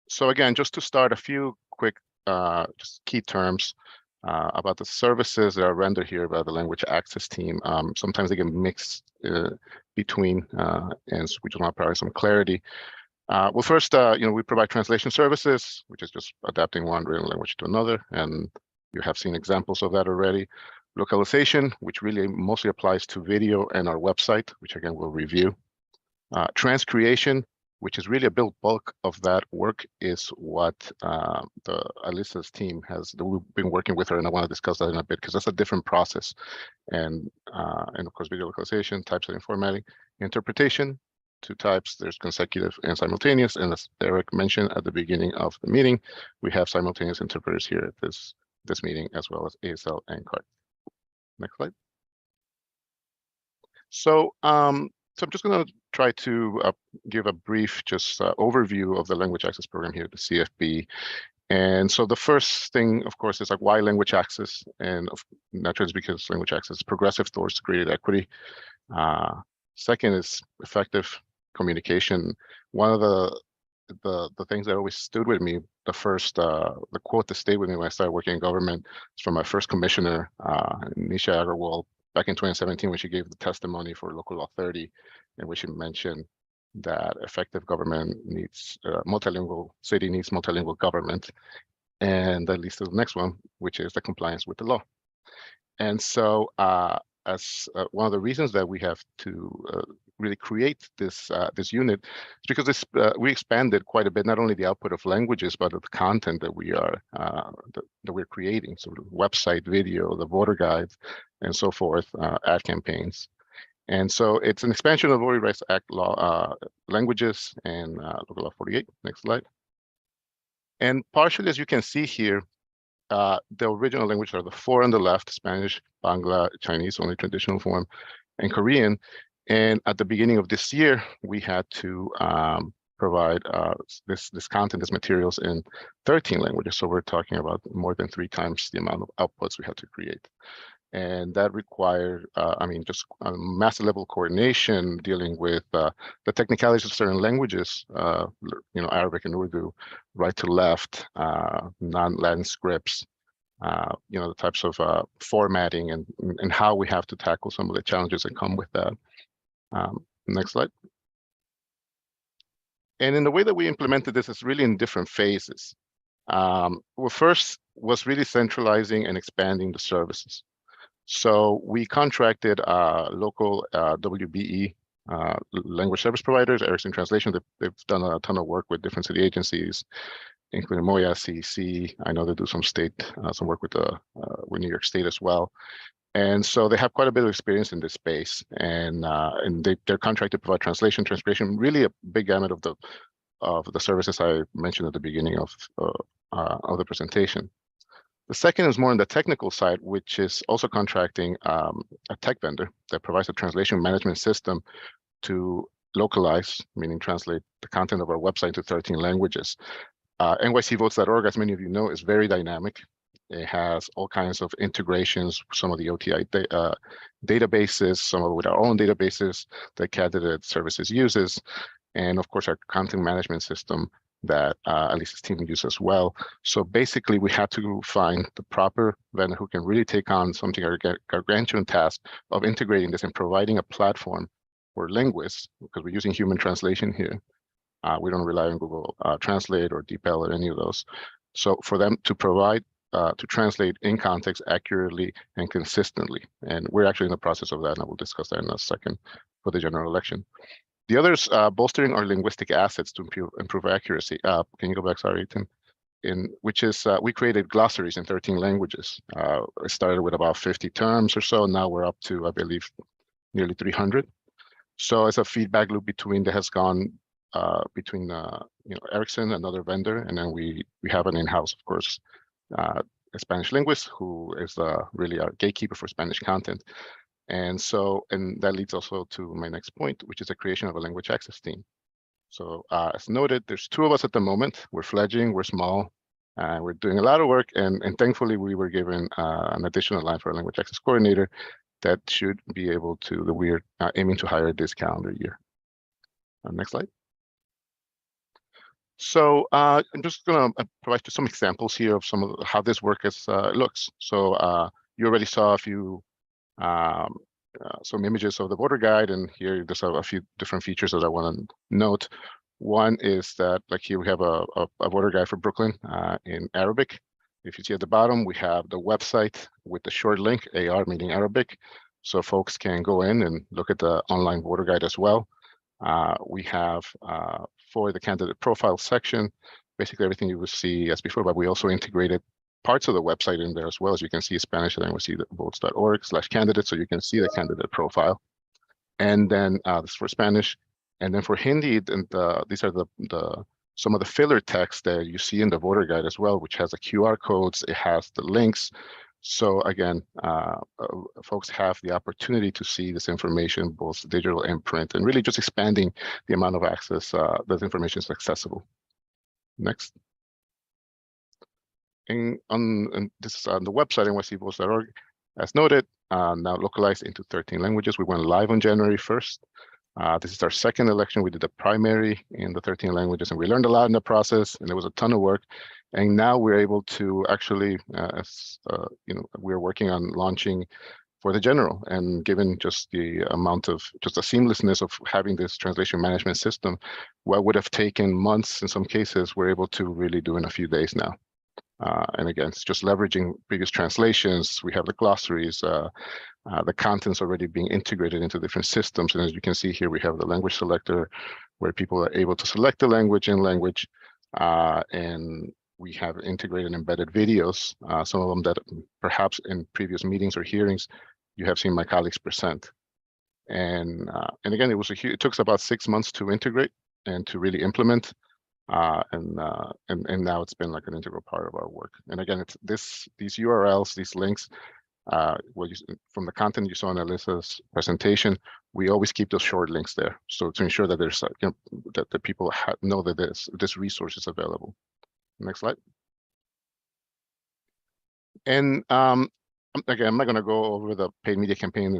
So again, just to start, a few quick just key terms about the services that are rendered here by the language access team. Sometimes they get mixed between, and so we just want to provide some clarity. Well, first, we provide translation services, which is just adapting one written language to another, and you have seen examples of that already. Localization, which really mostly applies to video and our website, which again we'll review. Transcreation, which is really a big bulk of that work, is what Alyssa's team we've been working with her, and I want to discuss that in a bit because that's a different process. And of course, video localization, typesetting, formatting, interpretation. Two types, there's consecutive and simultaneous, and as Eric mentioned at the beginning of the meeting, we have simultaneous interpreters here at this meeting, as well as ASL and CART. Next slide. So I'm just going to try to give a brief overview of the language access program here at the CFB. And so the first thing, of course, is like why language access, and naturally because language access is progressive towards greater equity. Second is effective communication. One of the things that always stood with me, the quote that stayed with me when I started working in government, is from my first commissioner, Nisha Agarwal, back in 2017, when she gave the testimony for Local Law 30, in which she mentioned that effective government needs multilingual city needs multilingual government, and that leads to the next one, which is the compliance with the law. And so, as one of the reasons that we have to really create this unit is because we expanded quite a bit, not only the output of languages, but of the content that we're creating. So the website, video, the voter guides, and so forth, ad campaigns. And so it's an expansion of Voting Rights Act law languages and Local Law 48. Next slide. And partially, as you can see here, the original languages are the four on the left: Spanish, Bangla, Chinese, only traditional form, and Korean. And at the beginning of this year, we had to provide this content, this materials in 13 languages. So we're talking about more than 3 times the amount of outputs we had to create. And that required, just a massive level of coordination, dealing with the technicalities of certain languages, Arabic and Urdu, right to left, non-Latin scripts, the types of formatting and how we have to tackle some of the challenges that come with that. Next slide. And in the way that we implemented this is really in different phases. Well, first was really centralizing and expanding the services. So we contracted a local WBE language service providers, Ericsson Translation. They've done a ton of work with different city agencies, including MOIA, CEC. I know they do some some work with New York State as well. And so they have quite a bit of experience in this space, and they're contracted to provide translation, transcription, really a big gamut of the services I mentioned at the beginning of the presentation. The second is more on the technical side, which is also contracting a tech vendor that provides a translation management system to localize, meaning translate the content of our website to 13 languages. NYCVotes.org, as many of you know, is very dynamic. It has all kinds of integrations, some of the OTI databases, some of it with our own databases that candidate services uses, and of course our content management system that Elisa's team uses as well. So basically we had to find the proper vendor who can really take on something gargantuan task of integrating this and providing a platform for linguists, because we're using human translation here. We don't rely on Google Translate or DeepL or any of those. So for them to provide to translate in context accurately and consistently. And we're actually in the process of that, and I will discuss that in a second for the general election. The others, bolstering our linguistic assets to improve accuracy. Can you go back, sorry, Tim? Which is, we created glossaries in 13 languages. It started with about 50 terms or so. Now we're up to, I believe, nearly 300. So it's a feedback loop that has gone between Ericsson, another vendor, and then we have an in-house, of course, a Spanish linguist who is really our gatekeeper for Spanish content. And that leads also to my next point, which is the creation of a language access team. So as noted, there's 2 of us at the moment. We're fledgling, we're small, we're doing a lot of work, and thankfully we were given an additional line for a language access coordinator that should be able to, we're aiming to hire this calendar year. Next slide. So I'm just going to provide you some examples here of some of how this work looks. So you already saw a few some images of the voter guide, and here there's a few different features that I want to note. One is that, like here, we have a voter guide for Brooklyn in Arabic. If you see at the bottom, we have the website with the short link, AR meaning Arabic, so folks can go in and look at the online voter guide as well. We have for the candidate profile section, basically everything you will see as before, but we also integrated parts of the website in there as well. As you can see, Spanish, and then we see the votes.org/candidate, so you can see the candidate profile. And then this for Spanish, and then for Hindi, and these are some of the filler text that you see in the voter guide as well, which has the QR codes, it has the links. So again, folks have the opportunity to see this information, both digital and print, and really just expanding the amount of access that information is accessible. Next. And this is on the website, NYCVotes.org. As noted, now localized into 13 languages. We went live on January 1st. This is our second election. We did a primary in the 13 languages, and we learned a lot in the process, and there was a ton of work. And now we're able to actually, we're working on launching for the general, and given just the amount of the seamlessness of having this translation management system, what would have taken months in some cases, we're able to really do in a few days now. And again, it's just leveraging previous translations. We have the glossaries, the contents already being integrated into different systems. And as you can see here, we have the language selector where people are able to select the language in language. And we have integrated embedded videos, some of them that perhaps in previous meetings or hearings, you have seen my colleagues present. And again, it took us about 6 months to integrate and to really implement. And now it's been like an integral part of our work. And again, it's these URLs, these links, from the content you saw in Alyssa's presentation, we always keep those short links there, so to ensure that there's that the people know that this resource is available. Next slide. And again, I'm not going to go over the paid media campaign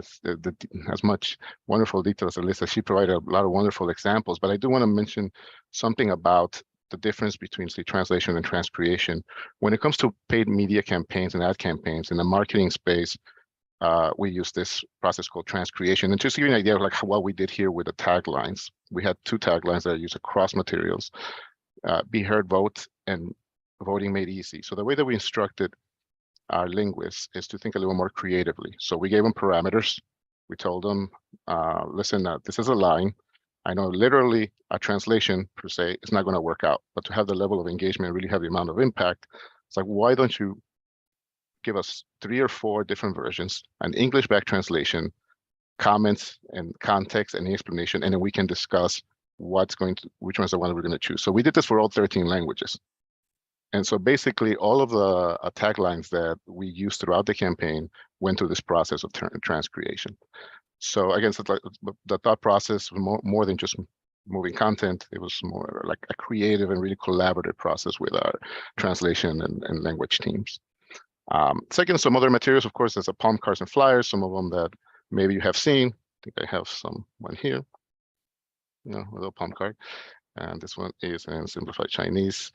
as much wonderful detail as Alyssa. She provided a lot of wonderful examples, but I do want to mention something about the difference between, say, translation and transcreation. When it comes to paid media campaigns and ad campaigns in the marketing space, we use this process called transcreation. And just to give you an idea of like what we did here with the taglines, we had 2 taglines that are used across materials: "Be heard, vote," and "Voting made easy." So the way that we instructed our linguists is to think a little more creatively. So we gave them parameters, We told them, listen, this is a line. I know literally a translation per se is not going to work out, but to have the level of engagement, really have the amount of impact, it's like, why don't you give us 3 or 4 different versions, an English back translation, comments and context and explanation, and then we can discuss which one's the one we're going to choose. So we did this for all 13 languages. And so basically all of the taglines that we used throughout the campaign went through this process of transcreation. So again, so the thought process was more than just moving content. It was more like a creative and really collaborative process with our translation and language teams. Second, some other materials, of course, there's a palm cards and flyers, some of them that maybe you have seen. I think I have one here, a little palm card. And this one is in simplified Chinese.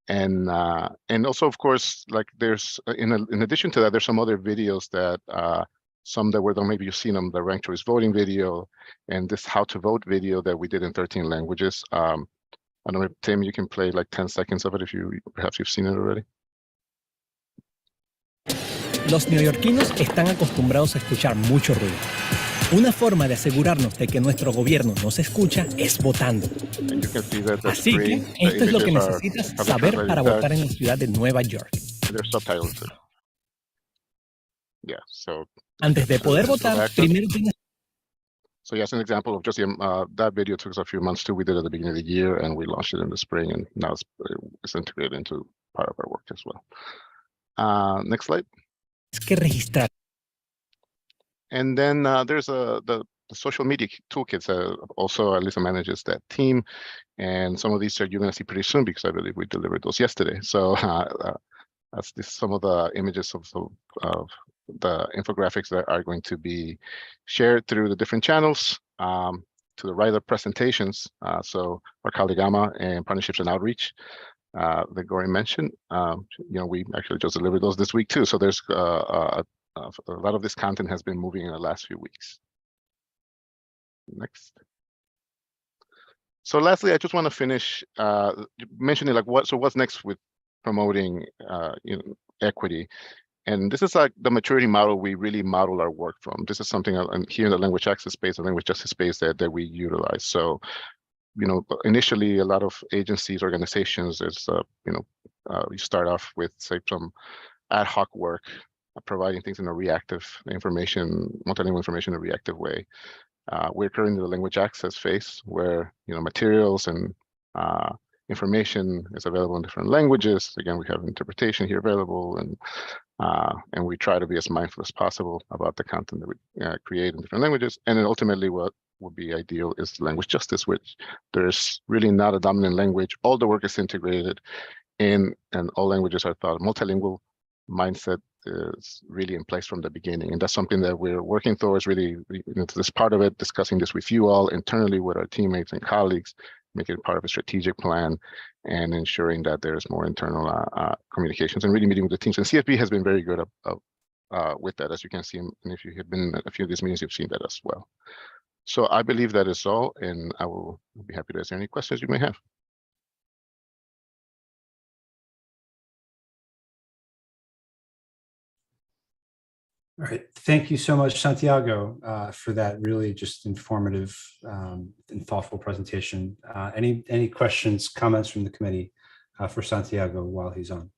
And also, of course, like there's, in addition to that, there's some other videos that, some that were done, maybe you've seen them, the ranked choice voting video, and this how to vote video that we did in 13 languages. I don't know, Tim, you can play like 10 seconds of it if perhaps you've seen it already. Los neoyorquinos están acostumbrados a escuchar mucho ruido. Una forma de asegurarnos de que nuestro gobierno nos escucha es votando. Así que esto es lo que necesitas saber para votar en la ciudad de Nueva York. Yeah, so antes de poder votar, primero tienes. So yes, an example of just that video took us a few months too. We did it at the beginning of the year, and we launched it in the spring, and now it's integrated into part of our work as well. Next slide. Que registrar. And then there's the social media toolkits. Also, Alisa manages that team, and some of these you're going to see pretty soon because I believe we delivered those yesterday. So that's some of the images of the infographics that are going to be shared through the different channels. To the right of presentations, so our colleague Ama and Partnerships and Outreach that Gori mentioned, we actually just delivered those this week too. So there's a lot of this content has been moving in the last few weeks. Next. So lastly, I just want to finish mentioning like what's next with promoting equity. And this is like the maturity model we really model our work from. This is something here in the language access space, the language justice space that we utilize. So, initially a lot of agencies, organizations, you start off with say some ad hoc work, providing things in a reactive multilingual information in a reactive way. We're currently in the language access phase where, materials and information is available in different languages. Again, we have interpretation here available, and we try to be as mindful as possible about the content that we create in different languages. And then ultimately what would be ideal is language justice, which there's really not a dominant language. All the work is integrated in, and all languages are thought. Multilingual mindset is really in place from the beginning. And that's something that we're working towards, really, this part of it, discussing this with you all internally with our teammates and colleagues, making it part of a strategic plan and ensuring that there's more internal communications and really meeting with the teams. And CFB has been very good with that, as you can see. And if you have been in a few of these meetings, you've seen that as well. So I believe that is all, and I will be happy to answer any questions you may have. All right, thank you so much, Santiago, for that really just informative and thoughtful presentation. Any questions, comments from the committee for Santiago while he's on?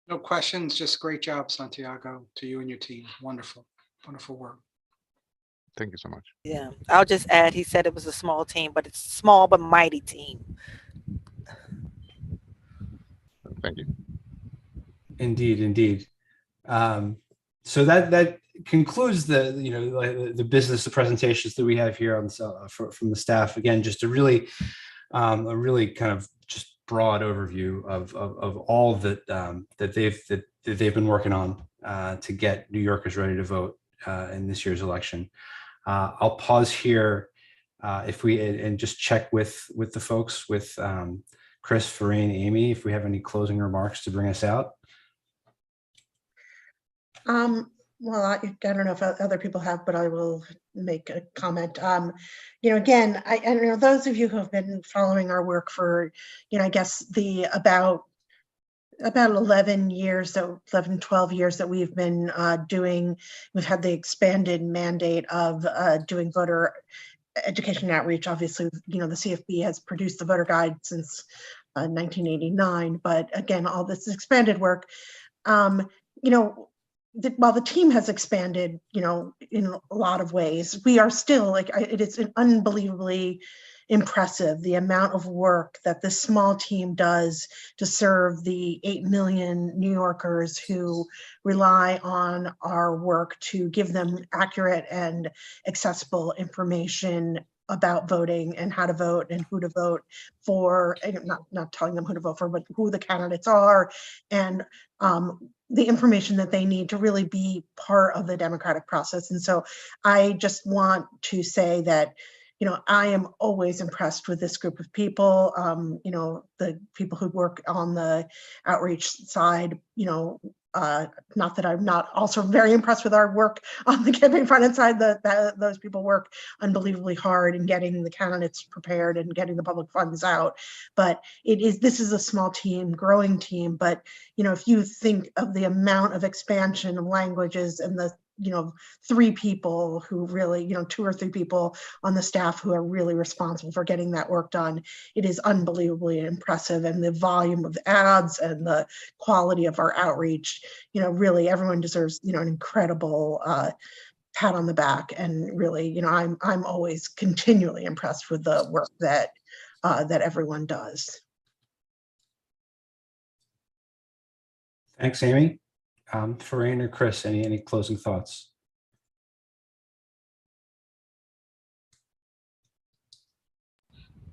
No questions, just great job, Santiago, to you and your team. Wonderful, wonderful work. Thank you so much. Yeah, I'll just add, he said it was a small team, but it's a small but mighty team. Thank you. Indeed, indeed. So that concludes the business, the presentations that we have here on from the staff. Again, just a really kind of just broad overview of all that that they've been working on to get New Yorkers ready to vote in this year's election. I'll pause here and just check with the folks, with Chris, Farine, Amy, if we have any closing remarks to bring us out. Well, I don't know if other people have, but I will make a comment. Again, I know those of you who have been following our work for, I guess about about 11 years, so 11, 12 years that we've been we've had the expanded mandate of doing voter education outreach. Obviously, the CFB has produced the voter guide since 1989, but again, all this expanded work, while the team has expanded, in a lot of ways, we are still it is unbelievably impressive the amount of work that this small team does to serve the 8 million New Yorkers who rely on our work to give them accurate and accessible information about voting and how to vote and who to vote for, and not telling them who to vote for, but who the candidates are, and the information that they need to really be part of the democratic process. And so I just want to say that I am always impressed with this group of people. The people who work on the outreach side, not that I'm not also very impressed with our work on the campaign finance side, those people work unbelievably hard in getting the candidates prepared and getting the public funds out. But this is a small team, growing team. But, if you think of the amount of expansion of languages and the 3 people who really, 2 or 3 people on the staff who are really responsible for getting that work done, it is unbelievably impressive. And the volume of ads and the quality of our outreach, really everyone deserves, an incredible pat on the back. And really, I'm always continually impressed with the work that everyone does. Thanks, Amy. Farain or Chris, any closing thoughts?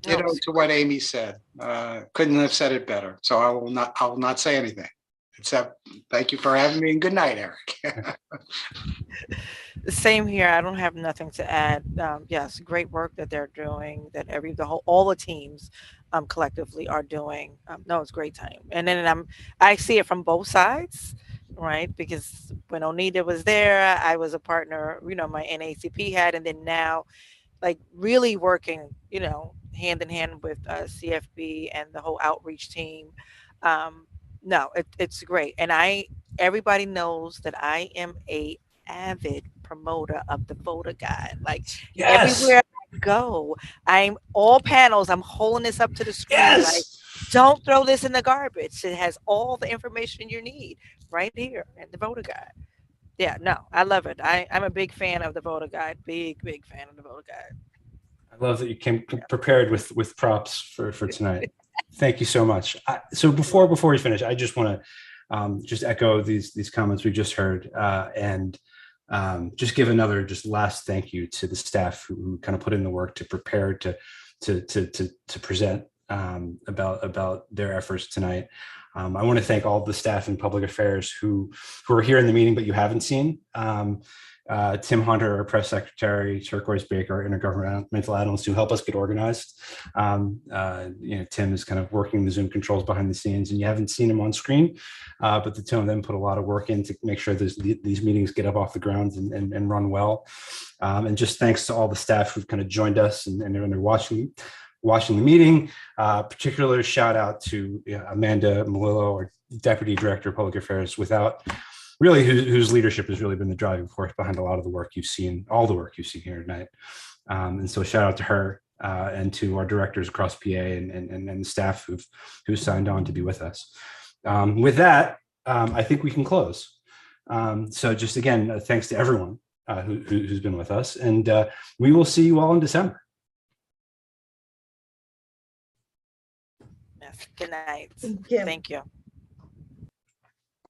Ditto to what Amy said. Couldn't have said it better. So I will not say anything except thank you for having me and good night, Eric. Same here. I don't have nothing to add. Yes, great work that they're doing, that all the teams collectively are doing. No, it's great time. And then I see it from both sides, right? Because when Onita was there, I was a partner, my NACP had, and then now really working, hand in hand with CFB and the whole outreach team. No, it's great. And everybody knows that I am a avid promoter of the voter guide. Everywhere I go, I'm all panels, I'm holding this up to the screen, don't throw this in the garbage. It has all the information you need right here in the voter guide. Yeah, no, I love it. I'm a big fan of the voter guide. Big fan of the voter guide. I love that you came prepared with props for tonight. Thank you so much. So before we finish, I just want to just echo these comments we just heard, and just give another last thank you to the staff who kind of put in the work to prepare to present about their efforts tonight. I want to thank all the staff in public affairs who are here in the meeting but you haven't seen. Tim Hunter, our press secretary, Turquoise Baker, our intergovernmental analyst who help us get organized. Tim is kind of working the Zoom controls behind the scenes, and you haven't seen him on screen, but the two of them put a lot of work in to make sure these meetings get up off the ground and run well. And just thanks to all the staff who've kind of joined us and they're watching the meeting. Particular shout out to Amanda Melillo, our Deputy Director of Public Affairs, whose leadership has really been the driving force behind a lot of the work you've seen, all the work you've seen here tonight. And so shout out to her and to our directors across PA and the staff who signed on to be with us. With that, I think we can close. So just again, thanks to everyone who's been with us, and we will see you all in December. Yes. Good night. Thank you. Thank you.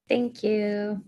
Thank you.